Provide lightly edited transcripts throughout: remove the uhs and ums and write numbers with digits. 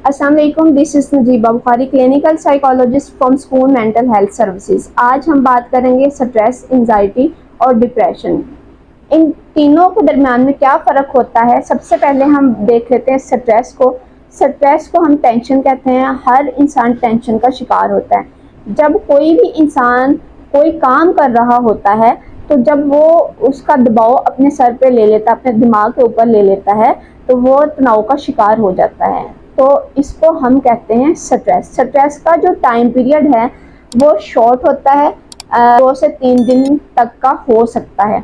अस्सलाम वालेकुम, this is Najiba Bukhari, clinical psychologist from school mental health services. आज हम बात करेंगे स्ट्रेस, एंजाइटी और डिप्रेशन। इन तीनों के दरमियान में क्या फ़र्क होता है। सबसे पहले हम देख लेते हैं स्ट्रेस को। स्ट्रेस को हम टेंशन कहते हैं। हर इंसान टेंशन का शिकार होता है। जब कोई भी इंसान कोई काम कर रहा होता है तो जब वो उसका दबाव अपने सर पे ले लेता है, अपने दिमाग के ऊपर ले लेता है, तो वो तनाव का शिकार हो जाता है। तो इसको हम कहते हैं स्ट्रेस। स्ट्रेस का जो टाइम पीरियड है वो शॉर्ट होता है, 2 से 3 दिन तक का हो सकता है।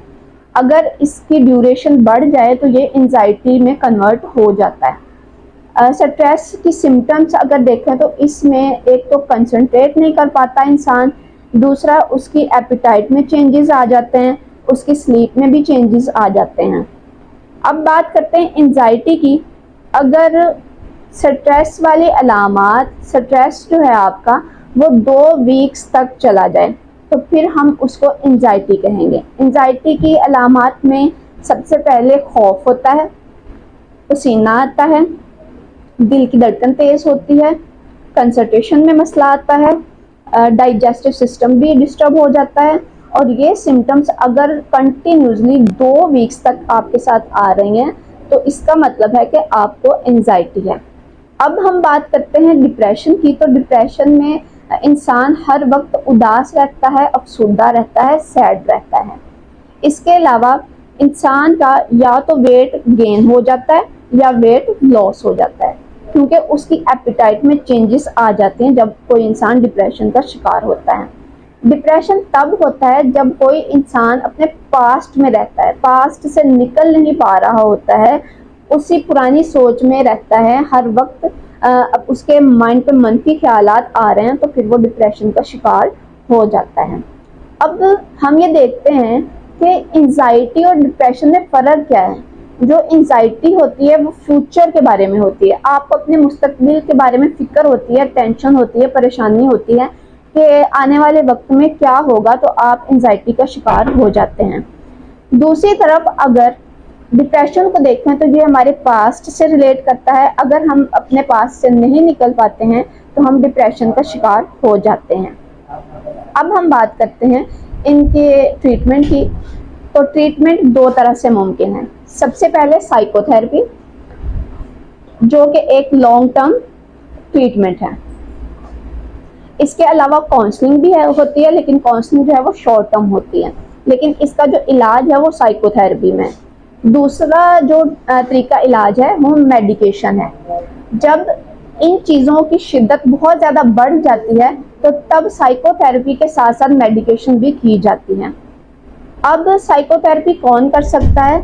अगर इसकी ड्यूरेशन बढ़ जाए तो ये एंजाइटी में कन्वर्ट हो जाता है। स्ट्रेस की सिम्टम्स अगर देखें तो इसमें एक तो कंसंट्रेट नहीं कर पाता इंसान, दूसरा उसकी एपिटाइट में चेंजेस आ जाते हैं, उसकी स्लीप में भी चेंजेस आ जाते हैं। अब बात करते हैं एंजाइटी की। अगर स्ट्रेस वाली अलामात, स्ट्रेस जो है आपका वो 2 वीक्स तक चला जाए तो फिर हम उसको एंजाइटी कहेंगे। एंजाइटी की अलामात में सबसे पहले खौफ होता है, पसीना आता है, दिल की धड़कन तेज होती है, कंसंट्रेशन में मसला आता है, डाइजेस्टिव सिस्टम भी डिस्टर्ब हो जाता है। और ये सिम्टम्स अगर कंटिन्यूसली 2 वीक्स तक आपके साथ आ रही हैं तो इसका मतलब है कि आपको एंजाइटी है। अब हम बात करते हैं डिप्रेशन की। तो डिप्रेशन में इंसान हर वक्त उदास रहता है, अफसुर्दा रहता है, सैड रहता है। इसके अलावा इंसान का या तो वेट गेन हो जाता है या वेट लॉस हो जाता है, क्योंकि उसकी एपिटाइट में चेंजेस आ जाते हैं जब कोई इंसान डिप्रेशन का शिकार होता है। डिप्रेशन तब होता है जब कोई इंसान अपने पास्ट में रहता है, पास्ट से निकल नहीं पा रहा होता है, उसी पुरानी सोच में रहता है, हर वक्त उसके माइंड पे मनफी ख्यालात आ रहे हैं, तो फिर वो डिप्रेशन का शिकार हो जाता है। अब हम ये देखते हैं कि एंजाइटी और डिप्रेशन में फ़र्क क्या है। जो एंजाइटी होती है वो फ्यूचर के बारे में होती है, आपको अपने मुस्तकबिल के बारे में फ़िक्र होती है, टेंशन होती है, परेशानी होती है कि आने वाले वक्त में क्या होगा, तो आप एंजाइटी का शिकार हो जाते हैं। दूसरी तरफ अगर डिप्रेशन को देखें तो ये हमारे पास्ट से रिलेट करता है। अगर हम अपने पास्ट से नहीं निकल पाते हैं तो हम डिप्रेशन का शिकार हो जाते हैं। अब हम बात करते हैं इनके ट्रीटमेंट की। तो ट्रीटमेंट 2 तरह से मुमकिन है। सबसे पहले साइकोथेरेपी, जो कि एक लॉन्ग टर्म ट्रीटमेंट है। इसके अलावा काउंसलिंग भी होती है, लेकिन काउंसलिंग जो है वो शॉर्ट टर्म होती है, लेकिन इसका जो इलाज है वो साइकोथेरेपी में। दूसरा जो तरीका इलाज है वो मेडिकेशन है। जब इन चीज़ों की शिद्दत बहुत ज़्यादा बढ़ जाती है तो तब साइकोथेरेपी के साथ साथ मेडिकेशन भी की जाती है। अब साइकोथेरेपी कौन कर सकता है,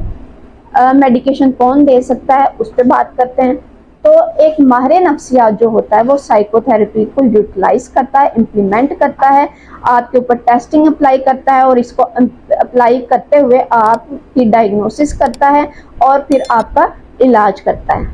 मेडिकेशन कौन दे सकता है, उस पर बात करते हैं। तो एक माहिर नफ्सियात जो होता है वो साइकोथेरेपी को यूटिलाइज करता है, इम्प्लीमेंट करता है, आपके ऊपर टेस्टिंग अप्लाई करता है और इसको अप्लाई करते हुए आपकी डायग्नोसिस करता है और फिर आपका इलाज करता है।